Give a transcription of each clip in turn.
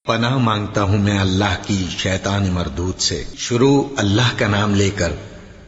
پناہ مانگتا ہوں میں اللہ کی شیطان مردود سے۔ شروع اللہ کا نام لے کر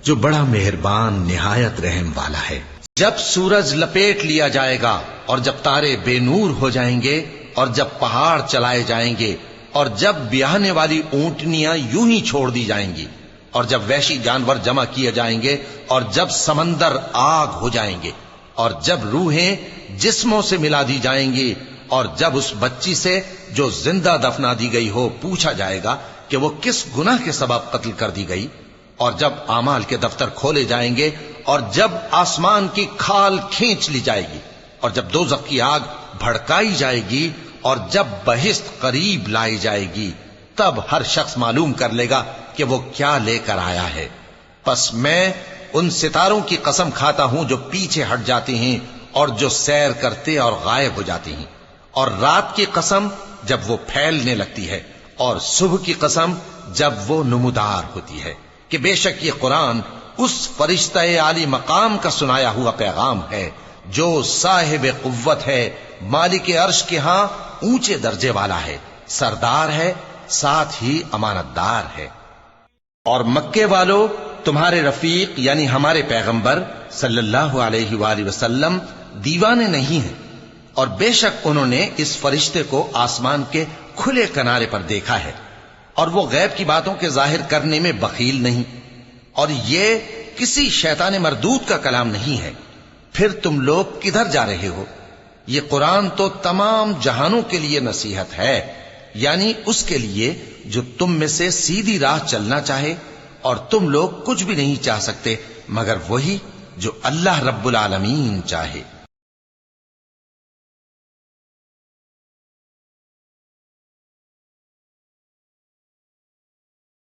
جو بڑا مہربان نہایت رحم والا ہے۔ جب سورج لپیٹ لیا جائے گا اور جب تارے بے نور ہو جائیں گے اور جب پہاڑ چلائے جائیں گے اور جب بیاہنے والی اونٹنیاں یوں ہی چھوڑ دی جائیں گی اور جب وحشی جانور جمع کیے جائیں گے اور جب سمندر آگ ہو جائیں گے اور جب روحیں جسموں سے ملا دی جائیں گی اور جب اس بچی سے جو زندہ دفنا دی گئی ہو پوچھا جائے گا کہ وہ کس گناہ کے سبب قتل کر دی گئی، اور جب اعمال کے دفتر کھولے جائیں گے اور جب آسمان کی کھال کھینچ لی جائے گی اور جب دوزخ کی آگ بھڑکائی جائے گی اور جب بہشت قریب لائی جائے گی، تب ہر شخص معلوم کر لے گا کہ وہ کیا لے کر آیا ہے۔ پس میں ان ستاروں کی قسم کھاتا ہوں جو پیچھے ہٹ جاتے ہیں اور جو سیر کرتے اور غائب ہو جاتے ہیں، اور رات کی قسم جب وہ پھیلنے لگتی ہے، اور صبح کی قسم جب وہ نمودار ہوتی ہے، کہ بے شک یہ قرآن اس فرشتہ عالی مقام کا سنایا ہوا پیغام ہے جو صاحب قوت ہے، مالک عرش کے ہاں اونچے درجے والا ہے، سردار ہے، ساتھ ہی امانت دار ہے۔ اور مکے والو تمہارے رفیق یعنی ہمارے پیغمبر صلی اللہ علیہ وآلہ وسلم دیوانے نہیں ہیں، اور بے شک انہوں نے اس فرشتے کو آسمان کے کھلے کنارے پر دیکھا ہے، اور وہ غیب کی باتوں کے ظاہر کرنے میں بخیل نہیں، اور یہ کسی شیطان مردود کا کلام نہیں ہے۔ پھر تم لوگ کدھر جا رہے ہو؟ یہ قرآن تو تمام جہانوں کے لیے نصیحت ہے، یعنی اس کے لیے جو تم میں سے سیدھی راہ چلنا چاہے، اور تم لوگ کچھ بھی نہیں چاہ سکتے مگر وہی جو اللہ رب العالمین چاہے۔